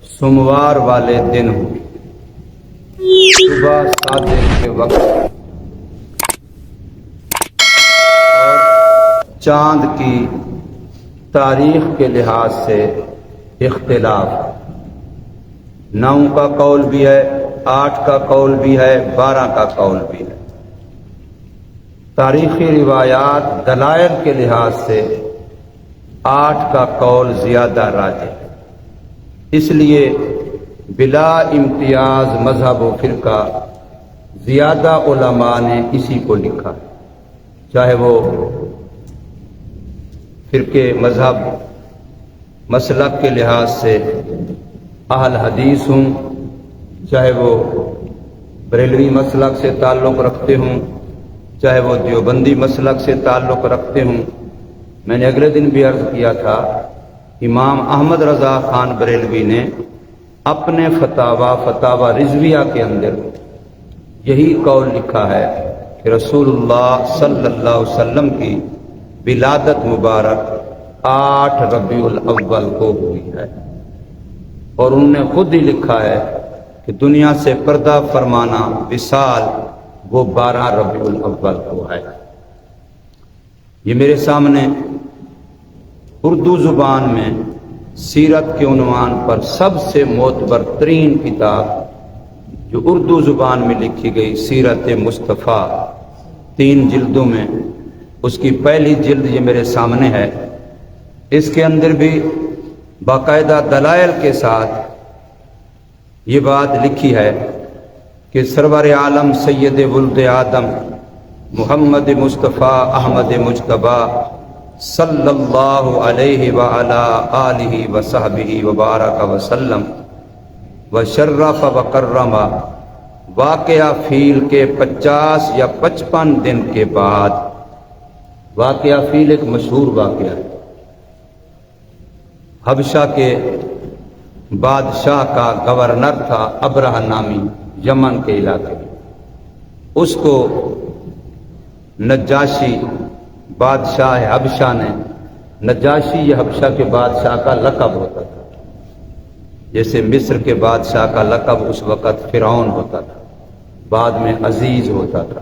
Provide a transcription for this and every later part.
سوموار والے دن صبح صادق کے وقت اور چاند کی تاریخ کے لحاظ سے اختلاف، 9 کا قول بھی ہے، 8 کا قول بھی ہے، 12 کا قول بھی ہے۔ تاریخی روایات دلائل کے لحاظ سے 8 کا قول زیادہ راجح ہے، اس لیے بلا امتیاز مذہب و فرقہ زیادہ علماء نے اسی کو لکھا ہے، چاہے وہ فرقے مذہب مسلک کے لحاظ سے اہل حدیث ہوں، چاہے وہ بریلوی مسلک سے تعلق رکھتے ہوں، چاہے وہ دیوبندی مسلک سے تعلق رکھتے ہوں۔ میں نے اگلے دن بھی عرض کیا تھا، امام احمد رضا خان بریلوی نے اپنے فتاوی رضویہ کے اندر یہی قول لکھا ہے کہ رسول اللہ صلی اللہ علیہ وسلم کی ولادت مبارک 8 ربیع الاول کو ہوئی ہے، اور انہوں نے خود ہی لکھا ہے کہ دنیا سے پردہ فرمانا وصال وہ 12 ربیع الاول کو ہے۔ یہ میرے سامنے اردو زبان میں سیرت کے عنوان پر سب سے معتبر ترین کتاب جو اردو زبان میں لکھی گئی، سیرت مصطفیٰ، 3 جلدوں میں، اس کی پہلی جلد یہ میرے سامنے ہے۔ اس کے اندر بھی باقاعدہ دلائل کے ساتھ یہ بات لکھی ہے کہ سرور عالم سید ولد آدم محمد مصطفیٰ احمد مجتبیٰ صلی اللہ علیہ وعلا آلہ وصحبہ وبارک وسلم وشرف وکرم واقعہ فیل کے 50 یا 55 دن کے بعد، واقعہ فیل ایک مشہور واقعہ ہے، حبشہ کے بادشاہ کا گورنر تھا ابرہہ نامی، یمن کے علاقے میں، اس کو نجاشی بادشاہ حبشہ نے، نجاشی یہ حبشہ کے بادشاہ کا لقب ہوتا تھا، جیسے مصر کے بادشاہ کا لقب اس وقت فرعون ہوتا تھا، بعد میں عزیز ہوتا تھا۔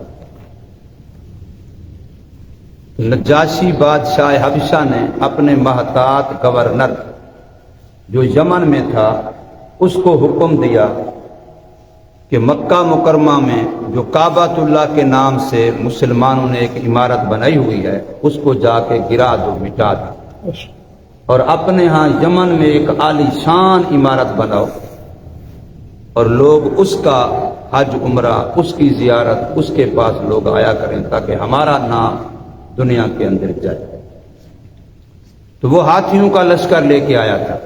نجاشی بادشاہ حبشہ نے اپنے محتاط گورنر جو یمن میں تھا اس کو حکم دیا کہ مکہ مکرمہ میں جو کعبۃ اللہ کے نام سے مسلمانوں نے ایک عمارت بنائی ہوئی ہے اس کو جا کے گرا دو، مٹا دو، اور اپنے ہاں یمن میں ایک عالی شان عمارت بناؤ، اور لوگ اس کا حج عمرہ، اس کی زیارت، اس کے پاس لوگ آیا کریں تاکہ ہمارا نام دنیا کے اندر جائے۔ تو وہ ہاتھیوں کا لشکر لے کے آیا تھا۔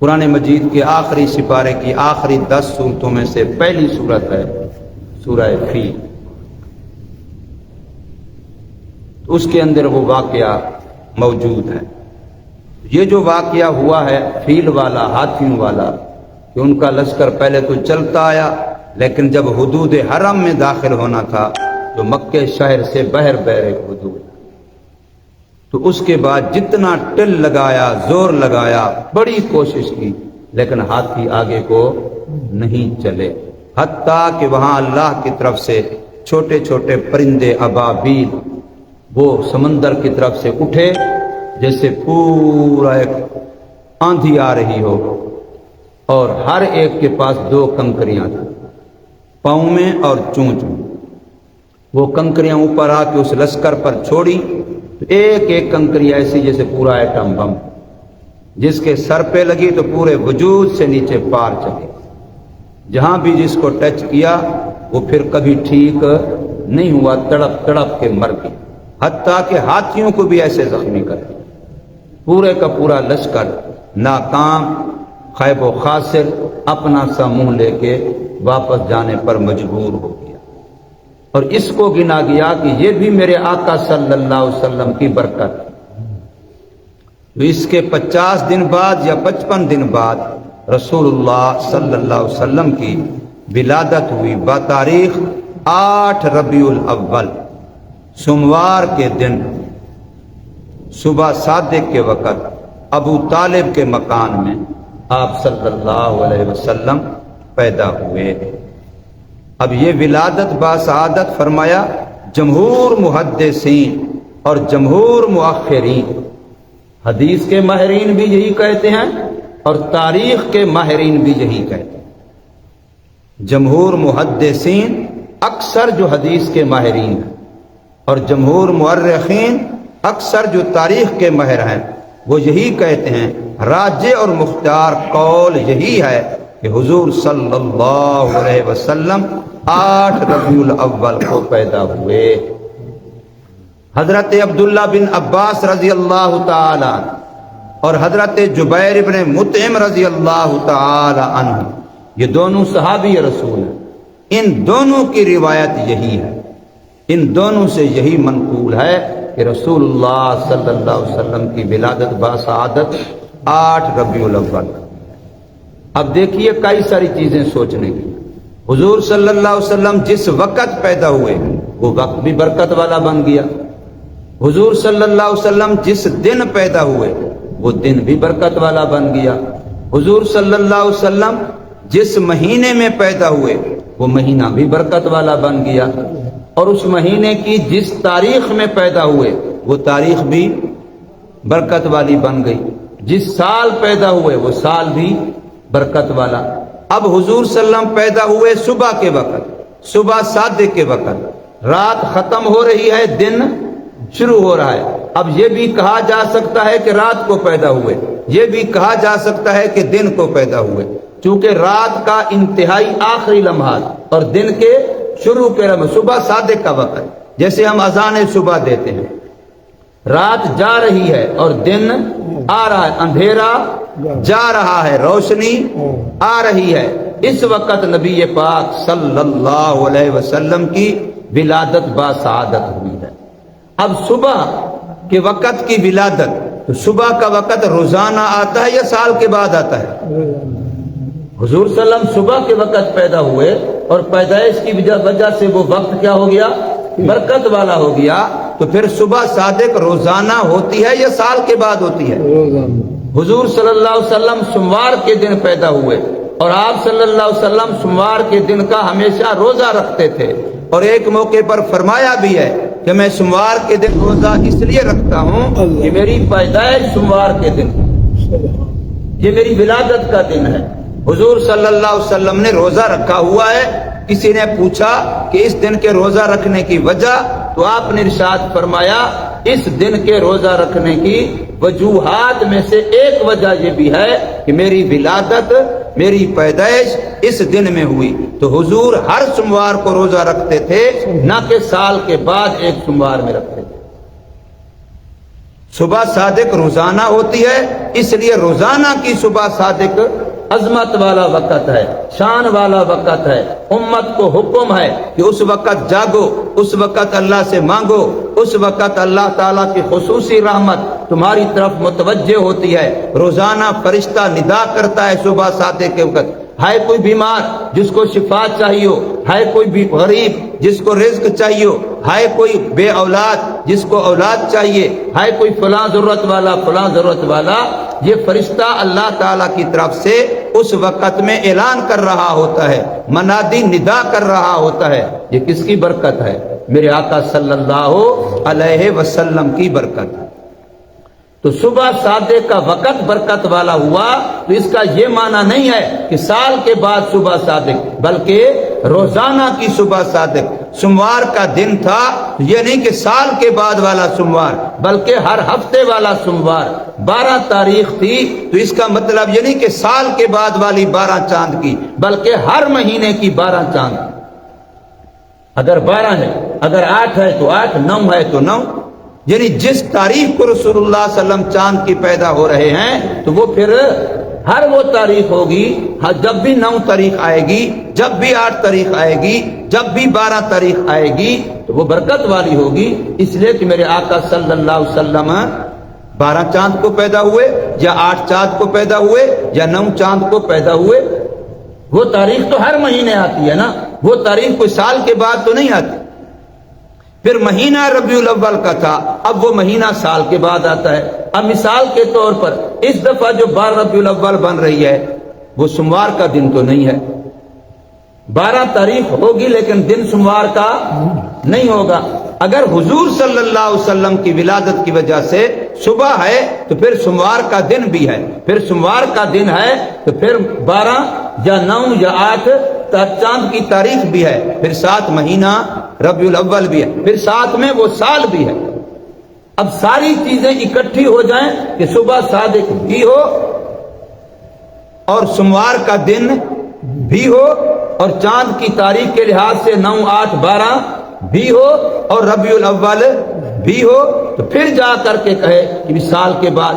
قرآن مجید کے آخری سپارے کی آخری 10 سورتوں میں سے پہلی سورت ہے سورہ فیل، تو اس کے اندر وہ واقعہ موجود ہے۔ یہ جو واقعہ ہوا ہے فیل والا، ہاتھیوں والا، کہ ان کا لشکر پہلے تو چلتا آیا، لیکن جب حدود حرم میں داخل ہونا تھا جو مکہ شہر سے بحر ایک حدود، تو اس کے بعد جتنا ٹل لگایا، زور لگایا، بڑی کوشش کی، لیکن ہاتھی آگے کو نہیں چلے، حتیٰ کہ وہاں اللہ کی طرف سے چھوٹے چھوٹے پرندے ابابیل وہ سمندر کی طرف سے اٹھے، جیسے پورا ایک آندھی آ رہی ہو، اور ہر ایک کے پاس 2 کنکریاں تھیں، پاؤں میں اور چونچ میں۔ وہ کنکریاں اوپر آ کے اس لشکر پر چھوڑی، تو ایک ایک کنکری ایسی جیسے پورا ایٹم بم، جس کے سر پہ لگی تو پورے وجود سے نیچے پار چلی، جہاں بھی جس کو ٹچ کیا وہ پھر کبھی ٹھیک نہیں ہوا، تڑپ تڑپ کے مر گیا، حتیٰ کہ ہاتھیوں کو بھی ایسے زخمی کر دیا۔ پورے کا پورا لشکر ناکام، خیب و خاسر، اپنا سا منہ لے کے واپس جانے پر مجبور ہو گیا۔ اور اس کو گنا گیا کہ یہ بھی میرے آقا صلی اللہ علیہ وسلم کی برکت۔ تو اس کے 50 دن بعد یا 55 دن بعد رسول اللہ صلی اللہ علیہ وسلم کی ولادت ہوئی بتاریخ 8 ربیع الاول، سوموار کے دن صبح صادق کے وقت ابو طالب کے مکان میں آپ صلی اللہ علیہ وسلم پیدا ہوئے۔ اب یہ ولادت باسعادت فرمایا جمہور محدثین اور جمہور مؤخرین، حدیث کے ماہرین بھی یہی کہتے ہیں اور تاریخ کے ماہرین بھی یہی کہتے ہیں۔ جمہور محدثین اکثر جو حدیث کے ماہرین ہیں اور جمہور مؤرخین اکثر جو تاریخ کے ماہر ہیں وہ یہی کہتے ہیں، راجح اور مختار قول یہی ہے کہ حضور صلی اللہ علیہ وسلم 8 ربیع الاول کو پیدا ہوئے۔ حضرت عبداللہ بن عباس رضی اللہ تعالی اور حضرت جبیر بن مطعم رضی اللہ تعالی عنہ، یہ دونوں صحابی رسول ہیں، ان دونوں کی روایت یہی ہے، ان دونوں سے یہی منقول ہے کہ رسول اللہ صلی اللہ علیہ وسلم کی ولادت باسعادت 8 ربیع الاول۔ اب دیکھیے کئی ساری چیزیں سوچنے کی۔ حضور صلی اللہ علیہ وسلم جس وقت پیدا ہوئے وہ وقت بھی برکت والا بن گیا، حضور صلی اللہ علیہ وسلم جس دن پیدا ہوئے وہ دن بھی برکت والا بن گیا، حضور صلی اللہ علیہ وسلم جس مہینے میں پیدا ہوئے وہ مہینہ بھی برکت والا بن گیا، اور اس مہینے کی جس تاریخ میں پیدا ہوئے وہ تاریخ بھی برکت والی بن گئی، جس سال پیدا ہوئے وہ سال بھی برکت والا۔ اب حضور صلی اللہ علیہ وسلم پیدا ہوئے صبح کے وقت، صبح صادق کے وقت، رات ختم ہو رہی ہے، دن شروع ہو رہا ہے۔ اب یہ بھی کہا جا سکتا ہے کہ رات کو پیدا ہوئے، یہ بھی کہا جا سکتا ہے کہ دن کو پیدا ہوئے، چونکہ رات کا انتہائی آخری لمحات اور دن کے شروع کے لمحات، صبح صادق کا وقت، جیسے ہم اذان صبح دیتے ہیں، رات جا رہی ہے اور دن آ رہا ہے، اندھیرا جا رہا ہے، روشنی آ رہی ہے، اس وقت نبی پاک صلی اللہ علیہ وسلم کی ولادت باسعادت ہوئی ہے۔ اب صبح کے وقت کی ولادت، تو صبح کا وقت روزانہ آتا ہے یا سال کے بعد آتا ہے؟ حضور صلی اللہ علیہ وسلم صبح کے وقت پیدا ہوئے اور پیدائش کی وجہ سے وہ وقت کیا ہو گیا؟ برکت والا ہو گیا۔ تو پھر صبح صادق روزانہ ہوتی ہے یا سال کے بعد ہوتی ہے؟ حضور صلی اللہ علیہ وسلم سوموار کے دن پیدا ہوئے اور آپ صلی اللہ علیہ وسلم سوموار کے دن کا ہمیشہ روزہ رکھتے تھے، اور ایک موقع پر فرمایا بھی ہے کہ میں سوموار کے دن روزہ اس لیے رکھتا ہوں کہ میری پیدائش سوموار کے دن، یہ میری ولادت کا دن ہے۔ حضور صلی اللہ علیہ وسلم نے روزہ رکھا ہوا ہے۔ کسی نے پوچھا کہ اس دن کے روزہ رکھنے کی وجہ، تو آپ نے ارشاد فرمایا اس دن کے روزہ رکھنے کی وجوہات میں سے ایک وجہ یہ بھی ہے کہ میری ولادت، میری پیدائش اس دن میں ہوئی۔ تو حضور ہر سوموار کو روزہ رکھتے تھے، نہ کہ سال کے بعد ایک سوموار میں رکھتے تھے۔ صبح صادق روزانہ ہوتی ہے، اس لیے روزانہ کی صبح صادق عظمت والا وقت ہے، شان والا وقت ہے۔ امت کو حکم ہے کہ اس وقت جاگو، اس وقت اللہ سے مانگو، اس وقت اللہ تعالیٰ کی خصوصی رحمت تمہاری طرف متوجہ ہوتی ہے۔ روزانہ فرشتہ ندا کرتا ہے صبح صادق کے وقت، ہے کوئی بیمار جس کو شفا چاہیے ہو، ہے کوئی بھی غریب جس کو رزق چاہیے ہو، ہے کوئی بے اولاد جس کو اولاد چاہیے، ہے کوئی فلاں ضرورت والا، فلاں ضرورت والا، یہ فرشتہ اللہ تعالیٰ کی طرف سے اس وقت میں اعلان کر رہا ہوتا ہے، منادی ندا کر رہا ہوتا ہے۔ یہ کس کی برکت ہے؟ میرے آقا صلی اللہ علیہ وسلم کی برکت ہے۔ تو صبح صادق کا وقت برکت والا ہوا، تو اس کا یہ معنی نہیں ہے کہ سال کے بعد صبح صادق، بلکہ روزانہ کی صبح صادق۔ سوموار کا دن تھا، یہ نہیں کہ سال کے بعد والا سوموار، بلکہ ہر ہفتے والا سوموار۔ 12 تاریخ تھی، تو اس کا مطلب یہ نہیں کہ سال کے بعد والی 12 چاند کی، بلکہ ہر مہینے کی 12 چاند۔ اگر 12 ہے، اگر 8 ہے تو 8، 9 ہے تو 9، یعنی جس تاریخ کو رسول اللہ صلی اللہ علیہ وسلم چاند کی پیدا ہو رہے ہیں، تو وہ پھر ہر وہ تاریخ ہوگی، جب بھی 9 تاریخ آئے گی، جب بھی 8 تاریخ آئے گی، جب بھی 12 تاریخ آئے گی، تو وہ برکت والی ہوگی۔ اس لیے کہ میرے آقا صلی اللہ علیہ وسلم 12 چاند کو پیدا ہوئے، یا 8 چاند کو پیدا ہوئے، یا 9 چاند کو پیدا ہوئے۔ وہ تاریخ تو ہر مہینے آتی ہے نا، وہ تاریخ کوئی سال کے بعد تو نہیں آتی۔ پھر مہینہ ربیع الاول کا تھا، اب وہ مہینہ سال کے بعد آتا ہے۔ اب مثال کے طور پر اس دفعہ جو 12 ربیع الاول بن رہی ہے وہ سوموار کا دن تو نہیں ہے، 12 تاریخ ہوگی لیکن دن سوموار کا نہیں ہوگا۔ اگر حضور صلی اللہ علیہ وسلم کی ولادت کی وجہ سے صبح ہے تو پھر سوموار کا دن بھی ہے، پھر سوموار کا دن ہے تو پھر 12 یا 9 یا 8 چاند کی تاریخ بھی ہے، پھر 7 مہینہ ربیع الاول بھی ہے، پھر 7 میں وہ سال بھی ہے۔ اب ساری چیزیں اکٹھی ہو جائیں کہ صبح صادق بھی ہو اور سوموار کا دن بھی ہو اور چاند کی تاریخ کے لحاظ سے 9 8 12 بھی ہو اور ربیع الاول بھی ہو، تو پھر جا کر کے کہے کہ سال کے بعد۔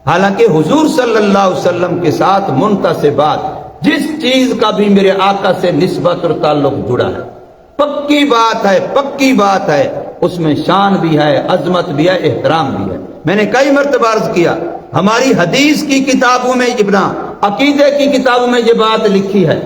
حالانکہ حضور صلی اللہ علیہ وسلم کے ساتھ منتسبات جس چیز کا بھی میرے آقا سے نسبت اور تعلق جڑا ہے، پکی بات ہے، پکی بات ہے، اس میں شان بھی ہے، عظمت بھی ہے، احترام بھی ہے۔ میں نے کئی مرتبہ عرض کیا، ہماری حدیث کی کتابوں میں عقیدے کی کتابوں میں یہ بات لکھی ہے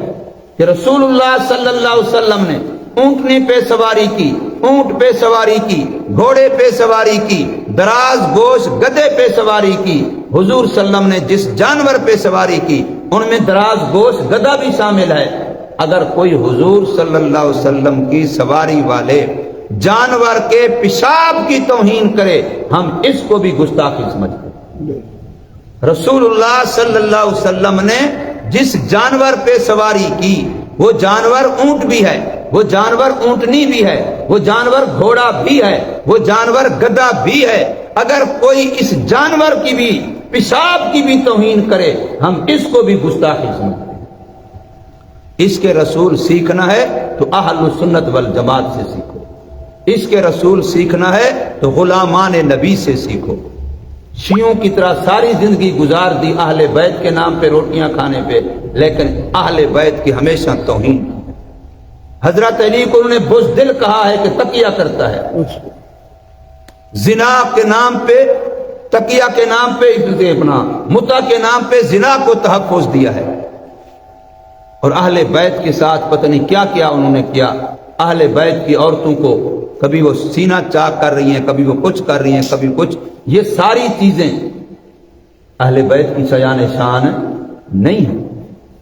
کہ رسول اللہ صلی اللہ علیہ وسلم نے اونٹنی پہ سواری کی، اونٹ پہ سواری کی، گھوڑے پہ سواری کی، دراز گوش گدھے پہ سواری کی۔ حضور صلی اللہ علیہ وسلم نے جس جانور پہ سواری کی ان میں دراز گوش گدھا بھی شامل ہے۔ اگر کوئی حضور صلی اللہ علیہ وسلم کی سواری والے جانور کے پیشاب کی توہین کرے ہم اس کو بھی گستاخی سمجھتے ہیں۔ رسول اللہ صلی اللہ علیہ وسلم نے جس جانور پہ سواری کی وہ جانور اونٹ بھی ہے، وہ جانور اونٹنی بھی ہے، وہ جانور گھوڑا بھی ہے، وہ جانور گدھا بھی ہے۔ اگر کوئی اس جانور کی بھی پیشاب کی بھی توہین کرے ہم اس کو بھی گستاخی سمجھتے ہیں۔ اس کے رسول سیکھنا ہے تو اہل سنت والجماعت سے سیکھو، اس کے رسول سیکھنا ہے تو غلامان نبی سے سیکھو۔ شیعوں کی طرح ساری زندگی گزار دی اہل بیت کے نام پہ روٹیاں کھانے پہ، لیکن اہل بیت کی ہمیشہ توہین۔ حضرت علی کو انہوں نے بزدل کہا ہے کہ تقیہ کرتا ہے، زنا کے نام پہ، تقیہ کے نام پہ، اپنا متع کے نام پہ زنا کو تحفظ دیا ہے۔ اور اہل بیت کے ساتھ پتہ نہیں کیا کیا انہوں نے کیا۔ اہل بیت کی عورتوں کو کبھی وہ سینہ چاک کر رہی ہیں، کبھی وہ کچھ کر رہی ہیں، کبھی کچھ۔ یہ ساری چیزیں اہل بیت کی شایان شان نہیں ہیں۔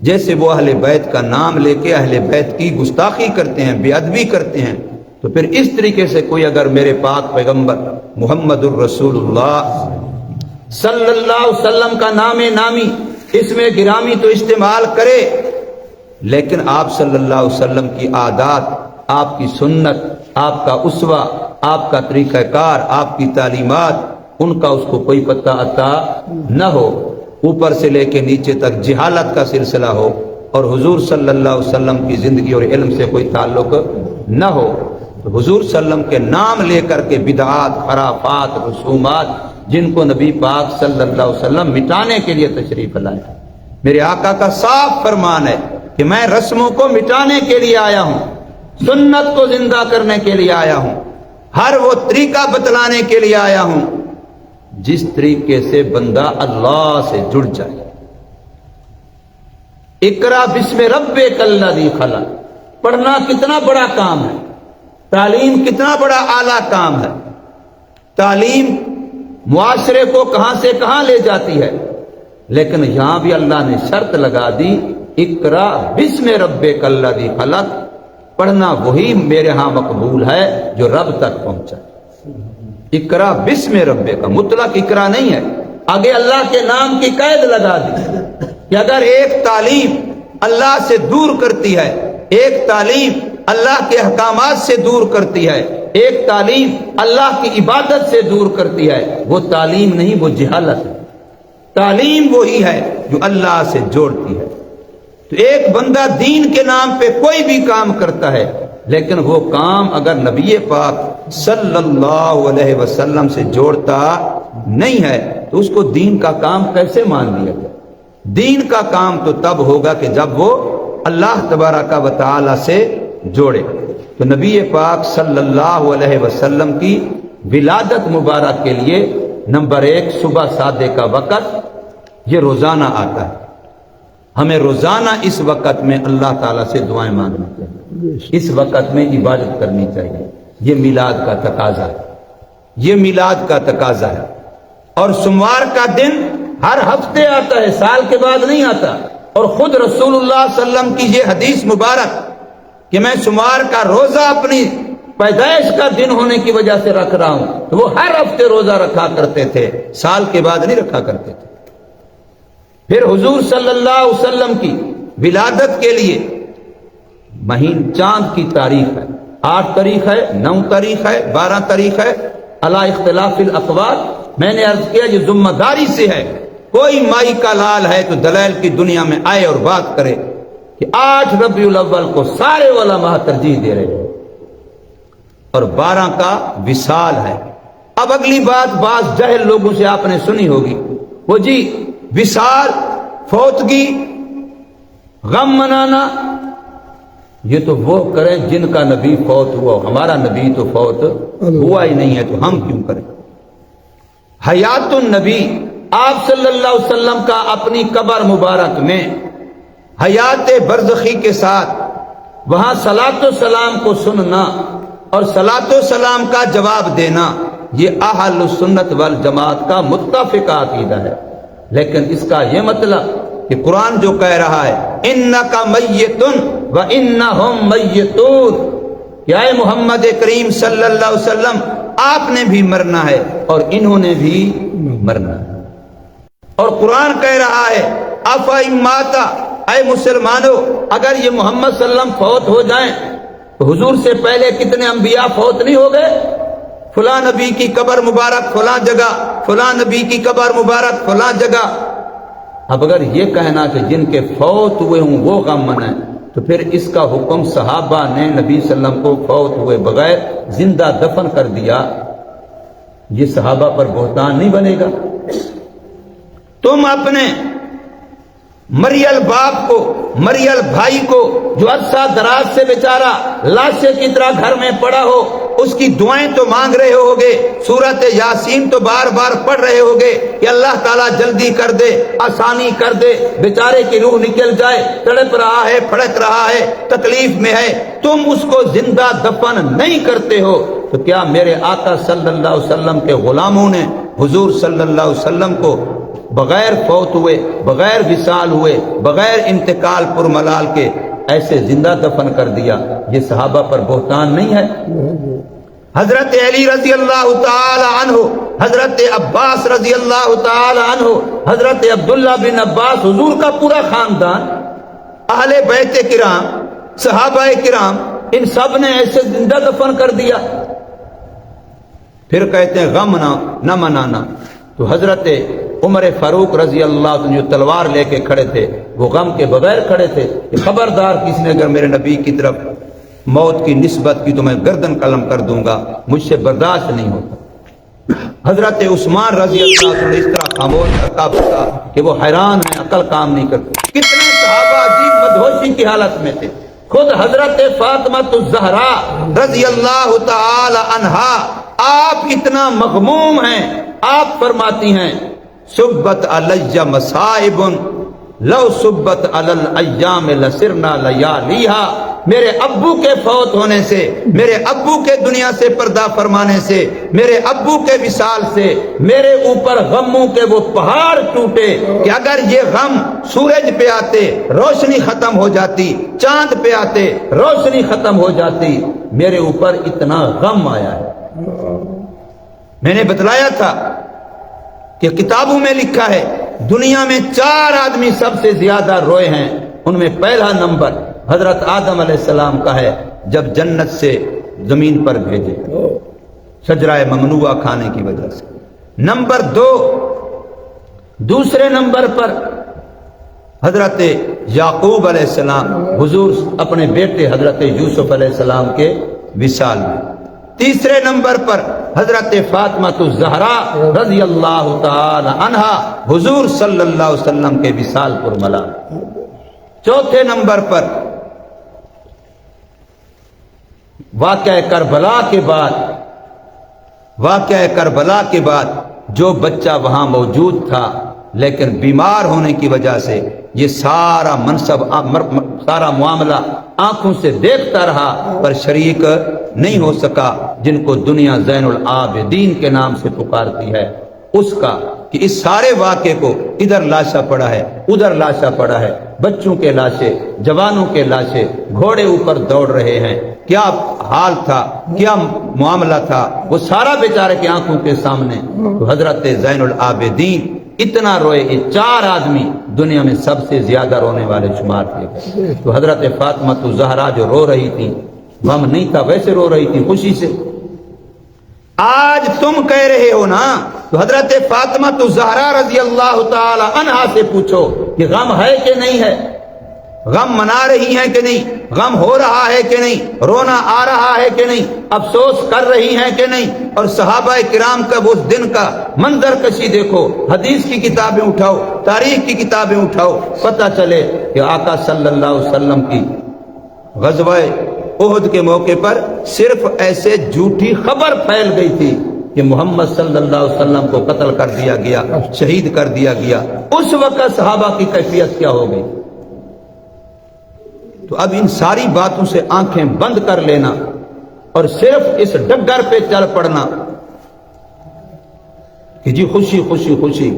جیسے وہ اہل بیت کا نام لے کے اہل بیت کی گستاخی کرتے ہیں، بے ادبی کرتے ہیں، تو پھر اس طریقے سے کوئی اگر میرے پاک پیغمبر محمد الرسول اللہ صلی اللہ علیہ وسلم کا نام نامی اس میں گرامی تو استعمال کرے، لیکن آپ صلی اللہ علیہ وسلم کی عادات، آپ کی سنت، آپ کا اسوہ، آپ کا طریقہ کار، آپ کی تعلیمات، ان کا اس کو کوئی پتہ عطا نہ ہو، اوپر سے لے کے نیچے تک جہالت کا سلسلہ ہو، اور حضور صلی اللہ علیہ وسلم کی زندگی اور علم سے کوئی تعلق نہ ہو، تو حضور صلی اللہ علیہ وسلم کے نام لے کر کے بدعات، خرافات، رسومات جن کو نبی پاک صلی اللہ علیہ وسلم مٹانے کے لیے تشریف لائے۔ میرے آقا کا صاف فرمان ہے کہ میں رسموں کو مٹانے کے لیے آیا ہوں، سنت کو زندہ کرنے کے لیے آیا ہوں، ہر وہ طریقہ بتلانے کے لیے آیا ہوں جس طریقے سے بندہ اللہ سے جڑ جائے۔ اقرا بسم ربک الذی خلق، پڑھنا کتنا بڑا کام ہے، تعلیم کتنا بڑا اعلیٰ کام ہے۔ تعلیم معاشرے کو کہاں سے کہاں لے جاتی ہے، لیکن یہاں بھی اللہ نے شرط لگا دی، اقرا بسم ربک الذی خلق، پڑھنا وہی میرے ہاں مقبول ہے جو رب تک پہنچا۔ اقرا بسم ربک کا مطلق اقرا نہیں ہے، آگے اللہ کے نام کی قید لگا دی کہ اگر ایک تعلیم اللہ سے دور کرتی ہے، ایک تعلیم اللہ کے احکامات سے دور کرتی ہے، ایک تعلیم اللہ کی عبادت سے دور کرتی ہے، وہ تعلیم نہیں، وہ جہالت ہے۔ تعلیم وہی ہے جو اللہ سے جوڑتی ہے۔ تو ایک بندہ دین کے نام پہ کوئی بھی کام کرتا ہے، لیکن وہ کام اگر نبی پاک صلی اللہ علیہ وسلم سے جوڑتا نہیں ہے تو اس کو دین کا کام کیسے مان لیا گیا؟ دین کا کام تو تب ہوگا کہ جب وہ اللہ تبارک و تعالی سے جوڑے۔ تو نبی پاک صلی اللہ علیہ وسلم کی ولادت مبارک کے لیے نمبر 1 صبح سادے کا وقت یہ روزانہ آتا ہے۔ ہمیں روزانہ اس وقت میں اللہ تعالیٰ سے دعائیں مانگنی چاہیے، اس وقت میں عبادت کرنی چاہیے۔ یہ میلاد کا تقاضا ہے، یہ میلاد کا تقاضا ہے۔ اور سوموار کا دن ہر ہفتے آتا ہے، سال کے بعد نہیں آتا۔ اور خود رسول اللہ صلی اللہ علیہ وسلم کی یہ حدیث مبارک کہ میں سوموار کا روزہ اپنی پیدائش کا دن ہونے کی وجہ سے رکھ رہا ہوں، تو وہ ہر ہفتے روزہ رکھا کرتے تھے، سال کے بعد نہیں رکھا کرتے تھے۔ پھر حضور صلی اللہ علیہ وسلم کی ولادت کے لیے مہین چاند کی تاریخ ہے، 8 تاریخ ہے، 9 تاریخ ہے، 12 تاریخ ہے، علی اختلاف الاقوال۔ میں نے عرض کیا یہ ذمہ داری سے ہے، کوئی مائی کا لال ہے تو دلائل کی دنیا میں آئے اور بات کرے کہ 8 ربیع الاول کو سارے علماء ترجیح دے رہے ہیں اور 12 کا وصال ہے۔ اب اگلی بات بعض جاہل لوگوں سے آپ نے سنی ہوگی، وہ جی وصال، فوتگی، غم منانا، یہ تو وہ کریں جن کا نبی فوت ہوا، ہمارا نبی تو فوت ہوا ہی نہیں ہے تو ہم کیوں کریں۔ حیات النبی آپ صلی اللہ علیہ وسلم کا اپنی قبر مبارک میں حیات برزخی کے ساتھ وہاں صلاۃ و سلام کو سننا اور صلاۃ و سلام کا جواب دینا، یہ اہل السنت والجماعت کا متفق عقیدہ ہے۔ لیکن اس کا یہ مطلب کہ قرآن جو کہہ رہا ہے انک میت وانہم میتون، کہ اے محمد کریم صلی اللہ علیہ وسلم آپ نے بھی مرنا ہے اور انہوں نے بھی مرنا ہے۔ اور قرآن کہہ رہا ہے افاماتا، اے مسلمانوں اگر یہ محمد صلی اللہ علیہ وسلم فوت ہو جائیں تو حضور سے پہلے کتنے انبیاء فوت نہیں ہو گئے؟ فلاں نبی کی قبر مبارک فلاں جگہ، فلاں نبی کی قبر مبارک فلاں جگہ۔ اب اگر یہ کہنا کہ جن کے فوت ہوئے ہوں وہ غم منائیں، تو پھر اس کا حکم صحابہ نے نبی صلی اللہ علیہ وسلم کو فوت ہوئے بغیر زندہ دفن کر دیا، یہ صحابہ پر بہتان نہیں بنے گا؟ تم اپنے مریل باپ کو، مریل بھائی کو جو عرصہ دراز سے بیچارہ لاشے کی طرح گھر میں پڑا ہو، اس کی دعائیں تو مانگ رہے ہوگے، سورت یاسین تو بار بار پڑھ رہے ہوگے کہ اللہ تعالیٰ جلدی کر دے، آسانی کر دے، بیچارے کی روح نکل جائے، تڑپ رہا ہے، پھڑک رہا ہے، تکلیف میں ہے، تم اس کو زندہ دفن نہیں کرتے ہو، تو کیا میرے آقا صلی اللہ علیہ وسلم کے غلاموں نے حضور صلی اللہ علیہ وسلم کو بغیر فوت ہوئے، بغیر وصال ہوئے، بغیر انتقال پر ملال کے ایسے زندہ دفن کر دیا؟ یہ صحابہ پر بہتان نہیں ہے؟ حضرت علی رضی اللہ تعالی عنہ، حضرت عباس رضی اللہ تعالی عنہ، حضرت عبداللہ بن عباس، حضور کا پورا خاندان، اہل بیت کرام، صحابہ کرام، ان سب نے ایسے زندہ دفن کر دیا۔ پھر کہتے ہیں غم نہ منانا، تو حضرت عمر فاروق رضی اللہ عنہ جو تلوار لے کے کھڑے تھے وہ غم کے بغیر کھڑے تھے کہ خبردار کسی نے اگر میرے نبی کی طرف موت کی نسبت کی تو میں گردن قلم کر دوں گا، مجھ سے برداشت نہیں ہوتا۔ حضرت عثمان رضی اللہ عنہ اس طرح خاموش رکھا پڑا کہ وہ حیران ہیں، عقل کام نہیں کرتی۔ کتنے صحابہ عجیب مدہوشی کی حالت میں تھے۔ خود حضرت فاطمہ الزہرا رضی اللہ تعالی عنہا آپ اتنا مغموم ہیں، آپ فرماتی ہیں سبت علی مصائب لو سبت علی الایام لسرنا لیالیہا، میرے ابو کے فوت ہونے سے، میرے ابو کے دنیا سے پردہ فرمانے سے، میرے ابو کے وصال سے میرے اوپر غموں کے وہ پہاڑ ٹوٹے کہ اگر یہ غم سورج پہ آتے روشنی ختم ہو جاتی، چاند پہ آتے روشنی ختم ہو جاتی، میرے اوپر اتنا غم آیا ہے۔ میں نے بتلایا تھا کہ کتابوں میں لکھا ہے دنیا میں 4 آدمی سب سے زیادہ روئے ہیں، ان میں پہلا نمبر حضرت آدم علیہ السلام کا ہے جب جنت سے زمین پر بھیجے شجرہ ممنوعہ کھانے کی وجہ سے۔ نمبر 2، دوسرے نمبر پر حضرت یعقوب علیہ السلام، حضور اپنے بیٹے حضرت یوسف علیہ السلام کے وصال میں۔ تیسرے نمبر پر حضرت فاطمہ الزہرا رضی اللہ تعالی عنہا، حضور صلی اللہ علیہ وسلم کے وصال پر ملال۔ چوتھے نمبر پر واقعہ کربلا کے بعد جو بچہ وہاں موجود تھا لیکن بیمار ہونے کی وجہ سے یہ سارا معاملہ آنکھوں سے دیکھتا رہا پر شریک نہیں ہو سکا جن کو دنیا زین العابدین کے نام سے پکارتی ہے، اس کا کہ اس سارے واقعے کو ادھر لاشا پڑا ہے، ادھر لاشا پڑا ہے، بچوں کے لاشیں، جوانوں کے لاشیں، گھوڑے اوپر دوڑ رہے ہیں، کیا حال تھا، کیا معاملہ تھا، وہ سارا بیچارے کی آنکھوں کے سامنے۔ تو حضرت زین العابدین اتنا روئے، یہ 4 آدمی دنیا میں سب سے زیادہ رونے والے شمار کیے گئے۔ تو حضرت فاطمہ الزہرا جو رو رہی تھی، غم نہیں تھا، ویسے رو رہی تھی خوشی سے۔ آج تم کہہ رہے ہو نا، تو حضرت فاطمہ الزہرا رضی اللہ تعالی عنہا سے پوچھو کہ غم ہے کہ نہیں ہے، غم منا رہی ہیں کہ نہیں، غم ہو رہا ہے کہ نہیں، رونا آ رہا ہے کہ نہیں، افسوس کر رہی ہیں کہ نہیں۔ اور صحابہ کرام کا وہ دن کا منظر کشی دیکھو، حدیث کی کتابیں اٹھاؤ، تاریخ کی کتابیں اٹھاؤ، پتہ چلے کہ آقا صلی اللہ علیہ وسلم کی غزوہ احد کے موقع پر صرف ایسے جھوٹی خبر پھیل گئی تھی کہ محمد صلی اللہ علیہ وسلم کو قتل کر دیا گیا، شہید کر دیا گیا۔ اس وقت صحابہ کی کیفیت کیا ہو گئی؟ تو اب ان ساری باتوں سے آنکھیں بند کر لینا اور صرف اس ڈگر پہ چل پڑنا کہ جی خوشی خوشی خوشی،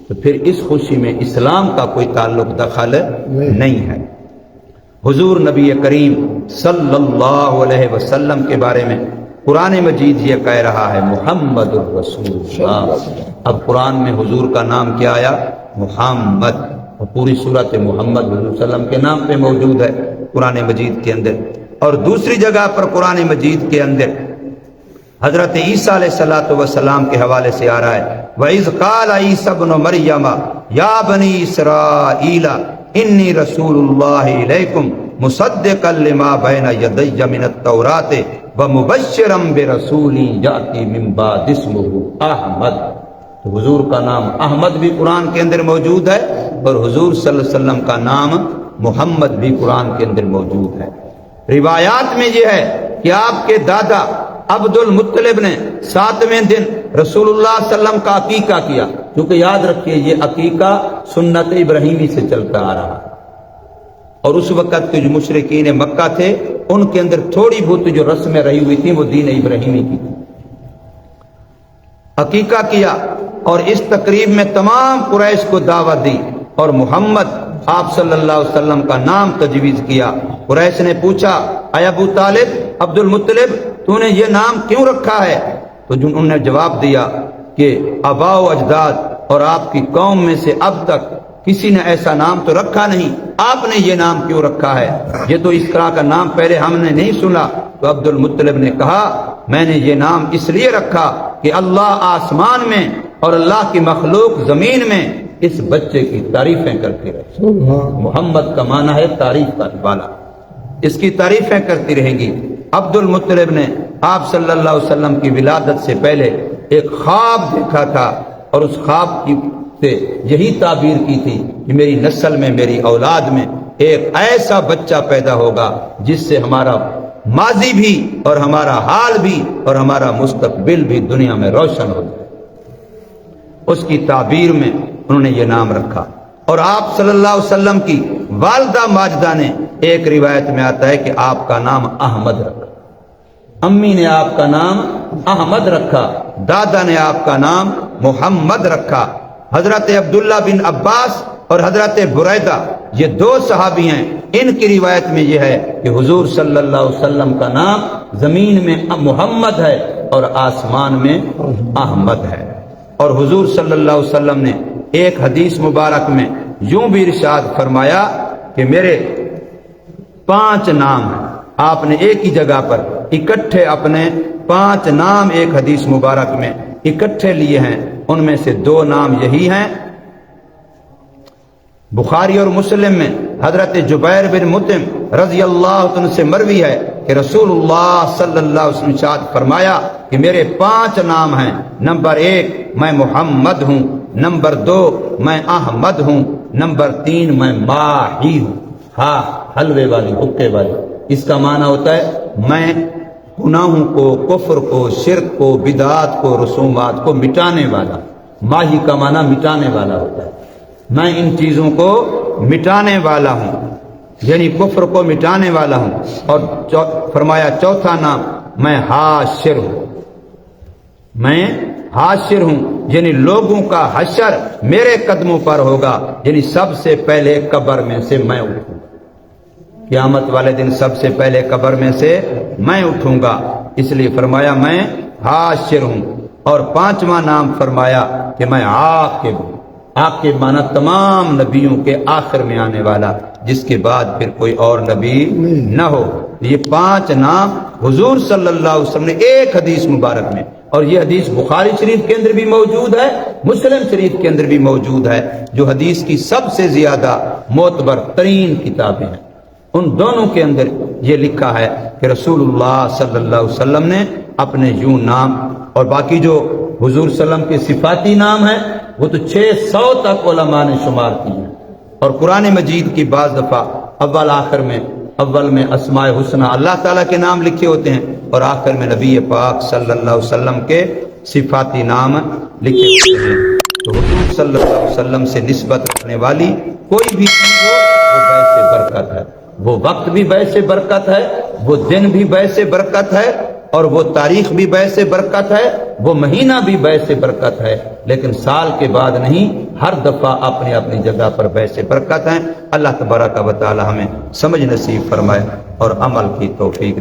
تو پھر اس خوشی میں اسلام کا کوئی تعلق دخل نہیں ہے۔ حضور نبی کریم صلی اللہ علیہ وسلم کے بارے میں قرآن مجید یہ کہہ رہا ہے محمد الرسول اللہ۔ اب قرآن میں حضور کا نام کیا آیا؟ محمد، اور پوری صورت محمد حضور صلی اللہ علیہ وسلم کے نام پہ موجود ہے قرآن مجید کے اندر۔ اور دوسری جگہ پر قرآن مجید کے اندر حضرت عیسیٰ علیہ السلام کے حوالے سے آ رہا ہے وَإِذْ قَالَ عِيسَى ابْنُ مَرْيَمَ يَا بَنِي إِسْرَائِيلَ إِنِّي رَسُولُ اللَّهِ إِلَيْكُمْ مُصَدِّقًا لِمَا بَيْنَ يَدَيَّ مِنَ التَّوْرَاةِ وَمُبَشِّرًا بِرَسُولٍ يَأْتِي مِن بَعْدِي اسْمُهُ أَحْمَدُ۔ تو حضور کا نام احمد بھی قرآن کے اندر موجود ہے، اور حضور صلی اللہ علیہ وسلم کا نام محمد بھی قرآن کے اندر موجود ہے۔ روایات میں یہ ہے کہ آپ کے دادا عبد المطلب نے 7ویں دن رسول اللہ صلی اللہ علیہ وسلم کا عقیقہ کیا، کیونکہ یاد رکھیے یہ عقیقہ سنت ابراہیمی سے چلتا آ رہا، اور اس وقت کے جو مشرکین مکہ تھے ان کے اندر تھوڑی بہت جو رسمیں رہی ہوئی تھی وہ دین ابراہیمی کی تھی۔ عقیقہ کیا اور اس تقریب میں تمام قریش کو دعوت دی، اور محمد آپ صلی اللہ علیہ وسلم کا نام تجویز کیا۔ قریش نے پوچھا اے ابو طالب، عبد المطلب، تو نے یہ نام کیوں رکھا ہے؟ تو انہوں نے جواب دیا کہ آباء و اجداد اور آپ کی قوم میں سے اب تک کسی نے ایسا نام تو رکھا نہیں، آپ نے یہ نام کیوں رکھا ہے؟ یہ تو اس طرح کا نام پہلے ہم نے نہیں سنا۔ تو عبد المطلب نے کہا میں نے یہ نام اس لیے رکھا کہ اللہ آسمان میں اور اللہ کی مخلوق زمین میں اس بچے کی تعریفیں کرتی رہے۔ محمد کا معنی ہے تعریف کرنے والا، اس کی تعریفیں کرتی رہیں گی۔ عبد المطلب نے آپ صلی اللہ علیہ وسلم کی ولادت سے پہلے ایک خواب دیکھا تھا، اور اس خواب کی سے یہی تعبیر کی تھی کہ میری نسل میں، میری اولاد میں ایک ایسا بچہ پیدا ہوگا جس سے ہمارا ماضی بھی اور ہمارا حال بھی اور ہمارا مستقبل بھی دنیا میں روشن ہو جائے۔ اس کی تعبیر میں انہوں نے یہ نام رکھا۔ اور آپ صلی اللہ علیہ وسلم کی والدہ ماجدہ نے، ایک روایت میں آتا ہے کہ آپ کا نام احمد رکھا، امی نے آپ کا نام احمد رکھا، دادا نے آپ کا نام محمد رکھا۔ حضرت عبداللہ بن عباس اور حضرت بریدہ یہ 2 صحابی ہیں، ان کی روایت میں یہ ہے کہ حضور صلی اللہ علیہ وسلم کا نام زمین میں محمد ہے اور آسمان میں احمد ہے۔ اور حضور صلی اللہ علیہ وسلم نے ایک حدیث مبارک میں یوں بھی ارشاد فرمایا کہ میرے 5 نام ہیں۔ آپ نے ایک ہی جگہ پر اکٹھے اپنے 5 نام ایک حدیث مبارک میں اکٹھے لیے ہیں، ان میں سے 2 نام یہی ہیں۔ بخاری اور مسلم میں حضرت جبیر بن مطعم رضی اللہ عنہ سے مروی ہے کہ رسول اللہ صلی اللہ علیہ وسلم ارشاد فرمایا کہ میرے 5 نام ہیں۔ نمبر 1 میں محمد ہوں، نمبر 2 میں احمد ہوں، نمبر 3 میں ماہی ہوں۔ ہاں، حلوے والی، حقے والی، اس کا معنی ہوتا ہے میں گناہوں کو، کفر کو، شرک کو، بدعات کو، رسومات کو مٹانے والا۔ ماہی کا معنی مٹانے والا ہوتا ہے، میں ان چیزوں کو مٹانے والا ہوں، یعنی کفر کو مٹانے والا ہوں۔ اور فرمایا چوتھا نام میں حاشر ہوں، میں حاشر ہوں، یعنی لوگوں کا حشر میرے قدموں پر ہوگا، یعنی سب سے پہلے قبر میں سے میں اٹھوں گا، قیامت والے دن سب سے پہلے قبر میں سے میں اٹھوں گا، اس لیے فرمایا میں حاشر ہوں۔ اور پانچواں نام فرمایا کہ میں عاقب ہوں، عاقب مانا تمام نبیوں کے آخر میں آنے والا، جس کے بعد پھر کوئی اور نبی نہ ہو۔ یہ پانچ نام حضور صلی اللہ علیہ وسلم نے ایک حدیث مبارک میں، اور یہ حدیث بخاری شریف کے اندر بھی موجود ہے، مسلم شریف کے اندر بھی موجود ہے، جو حدیث کی سب سے زیادہ معتبر ترین کتابیں ہیں، ان دونوں کے اندر یہ لکھا ہے کہ رسول اللہ صلی اللہ علیہ وسلم نے اپنے یوں نام، اور باقی جو حضور صلی اللہ علیہ وسلم کے صفاتی نام ہیں وہ تو 600 تک علماء نے شمار کی ہیں، اور قرآن مجید کی بعض دفعہ اول آخر میں، اول میں اسماء حسنہ اللہ تعالیٰ کے نام لکھے ہوتے ہیں، اور آخر میں نبی پاک صلی اللہ علیہ وسلم کے صفاتی نام لکھے ہوتے ہیں۔ تو حضور صلی اللہ علیہ وسلم سے نسبت رکھنے والی کوئی بھی چیز ہو وہ باعث برکت ہے، وہ وقت بھی باعث برکت ہے، وہ دن بھی باعث برکت ہے، اور وہ تاریخ بھی باعث برکت ہے، وہ مہینہ بھی باعث برکت ہے، لیکن سال کے بعد نہیں، ہر دفعہ اپنی اپنی جگہ پر باعث برکت ہیں۔ اللہ تبارک و تعالی ہمیں سمجھ نصیب فرمائے اور عمل کی توفیق